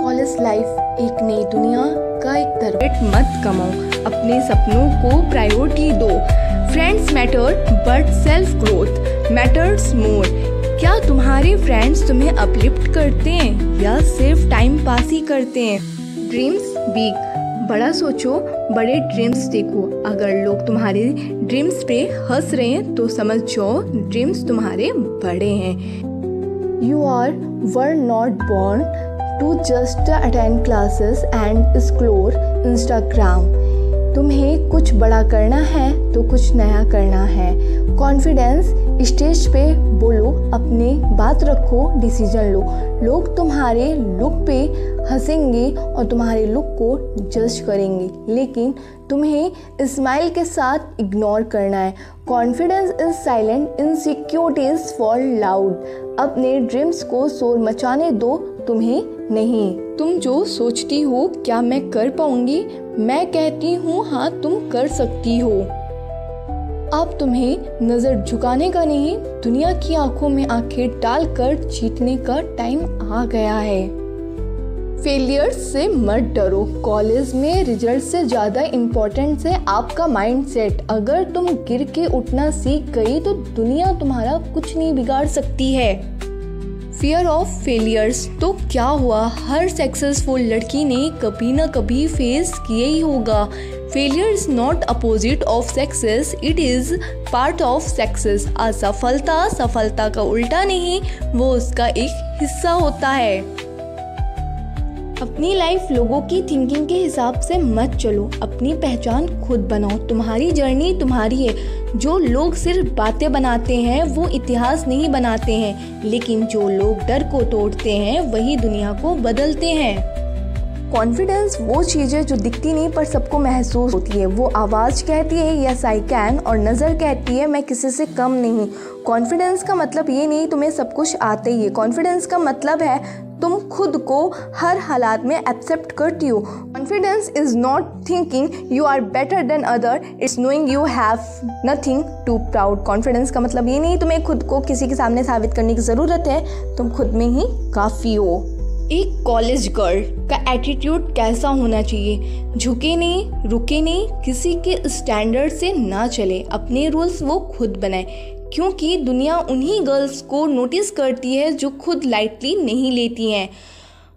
College life एक नई दुनिया का एक दरवाजा। मत कमाओ, अपने सपनों को प्रायोरिटी दो। Friends matter but self growth matters more. क्या तुम्हारे फ्रेंड्स तुम्हें अपलिफ्ट करते हैं या सिर्फ टाइम पास ही करते हैं? ड्रीम्स बिग, बड़ा सोचो, बड़े ड्रीम्स देखो। अगर लोग तुम्हारे ड्रीम्स पे हंस रहे हैं तो समझ जाओ ड्रीम्स तुम्हारे बड़े हैं। You were not born to just attend classes and explore Instagram. तुम्हें कुछ बड़ा करना है तो कुछ नया करना है। कॉन्फिडेंस, स्टेज पे बोलो, अपने बात रखो, डिसीजन लो। लोग तुम्हारे लुक पे हंसेंगे और तुम्हारे लुक को जज करेंगे, लेकिन तुम्हें स्माइल के साथ इग्नोर करना है। Confidence is silent, insecurity is for loud. अपने ड्रीम्स को शोर मचाने दो, तुम्हें नहीं। तुम जो सोचती हो क्या मैं कर पाऊंगी, मैं कहती हूँ हाँ तुम कर सकती हो। अब तुम्हें नजर झुकाने का नहीं, दुनिया की आंखों में आंखें डालकर जीतने का टाइम आ गया है। फेलियर्स से मत डरो। कॉलेज में रिजल्ट से ज़्यादा इम्पोर्टेंट है आपका माइंडसेट। अगर तुम गिर के उठना सीख गई तो दुनिया तुम्हारा कुछ नहीं बिगाड़ सकती है। फियर ऑफ फेलियर्स तो क्या हुआ, हर सक्सेसफुल लड़की ने कभी ना कभी फेस किया ही होगा। Failure is not opposite of success, it is part of success. असफलता सफलता का उल्टा नहीं, वो उसका एक हिस्सा होता है। अपनी लाइफ लोगों की थिंकिंग के हिसाब से मत चलो, अपनी पहचान खुद बनाओ। तुम्हारी जर्नी तुम्हारी है। जो लोग सिर्फ बातें बनाते हैं वो इतिहास नहीं बनाते हैं, लेकिन जो लोग डर को तोड़ते हैं वही दुनिया को बदलते हैं। कॉन्फिडेंस वो चीज़ है जो दिखती नहीं पर सबको महसूस होती है। वो आवाज़ कहती है यस आई कैन और नज़र कहती है मैं किसी से कम नहीं। कॉन्फिडेंस का मतलब ये नहीं तुम्हें सब कुछ आते ही है। कॉन्फिडेंस का मतलब है तुम खुद को हर हालात में एक्सेप्ट करती हो। Confidence is not thinking you are better than other, it's knowing you have nothing to proud. Confidence का मतलब ये नहीं तुम्हें खुद को किसी के सामने साबित करने की ज़रूरत है, तुम खुद में ही काफ़ी हो। एक कॉलेज गर्ल का एटीट्यूड कैसा होना चाहिए? झुके नहीं, रुके नहीं, किसी के स्टैंडर्ड से ना चले, अपने रूल्स वो खुद बनाए, क्योंकि दुनिया उन्हीं गर्ल्स को नोटिस करती है जो खुद लाइटली नहीं लेती हैं।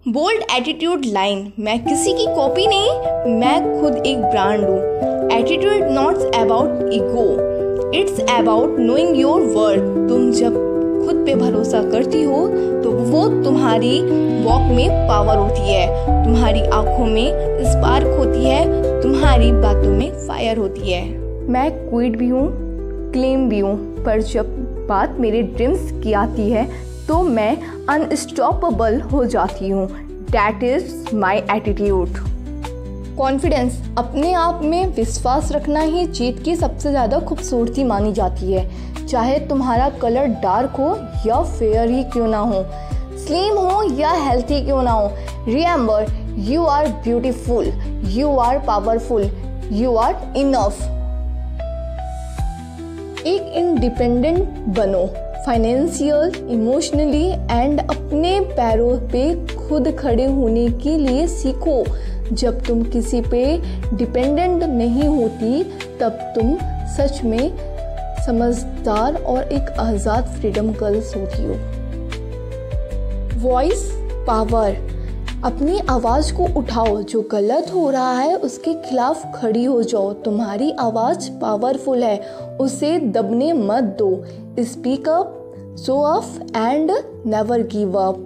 बोल्ड एटीट्यूड लाइन, मैं किसी की कॉपी नहीं, मैं खुद एक ब्रांड हूँ। Attitude not about ego, it's about knowing your worth. तुम जब खुद पे भरोसा करती हो तो वो तुम्हारी वॉक में पावर होती है, तुम्हारी आंखों में स्पार्क होती है, तुम्हारी बातों में फायर होती है। मैं क्विट भी हूँ, क्लेम भी हूँ, पर जब बात मेरे ड्रीम्स की आती है तो मैं अनस्टॉपेबल हो जाती हूँ। That is my attitude. Confidence, अपने आप में विश्वास रखना ही जीत की सबसे ज़्यादा खूबसूरती मानी जाती है। चाहे तुम्हारा कलर डार्क हो या फेयर ही क्यों ना हो, स्लिम हो या हेल्थी क्यों ना हो, remember you are beautiful, you are powerful, you are enough. एक इंडिपेंडेंट बनो, फाइनेंशियल, इमोशनली एंड अपने पैरों पे खुद खड़े होने के लिए सीखो। जब तुम किसी पे डिपेंडेंट नहीं होती तब तुम सच में समझदार और एक आज़ाद फ्रीडम गर्ल्स होती हो। वॉइस पावर, अपनी आवाज़ को उठाओ, जो गलत हो रहा है उसके खिलाफ खड़ी हो जाओ। तुम्हारी आवाज़ पावरफुल है, उसे दबने मत दो। Speak up, show off and never give up.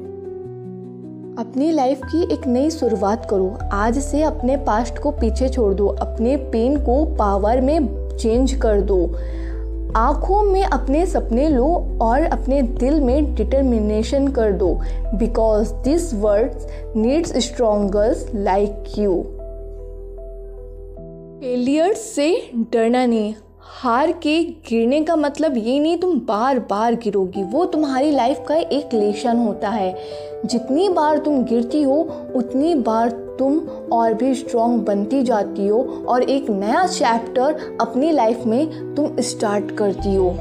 अपनी लाइफ की एक नई शुरुआत करो। आज से अपने पास्ट को पीछे छोड़ दो, अपने पेन को पावर में चेंज कर दो। आँखों में अपने सपने लो और अपने दिल में डिटर्मिनेशन कर दो, because this world needs strong girls like you. Failure से डरना नहीं, हार के गिरने का मतलब ये नहीं तुम बार बार गिरोगी, वो तुम्हारी लाइफ का एक लेसन होता है। जितनी बार तुम गिरती हो उतनी बार तुम और भी स्ट्रॉन्ग बनती जाती हो और एक नया चैप्टर अपनी लाइफ में तुम स्टार्ट करती हो।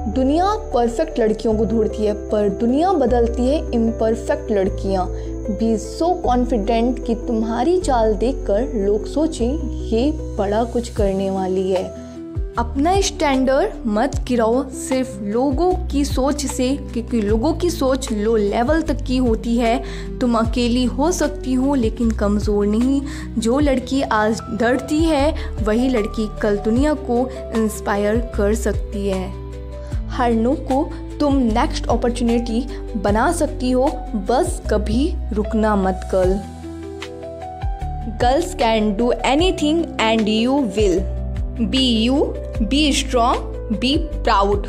दुनिया परफेक्ट लड़कियों को ढूंढती है, पर दुनिया बदलती है इम्परफेक्ट लड़कियाँ। बी सो कॉन्फिडेंट कि तुम्हारी चाल देखकर लोग सोचें ये बड़ा कुछ करने वाली है। अपना स्टैंडर्ड मत गिराओ सिर्फ लोगों की सोच से, क्योंकि लोगों की सोच लो लेवल तक की होती है। तुम अकेली हो सकती हो लेकिन कमज़ोर नहीं। जो लड़की आज डरती है वही लड़की कल दुनिया को इंस्पायर कर सकती है। हर नो को तुम नेक्स्ट अपॉर्चुनिटी बना सकती हो, बस कभी रुकना मत girls can do anything and you will. Be you, be strong, be proud.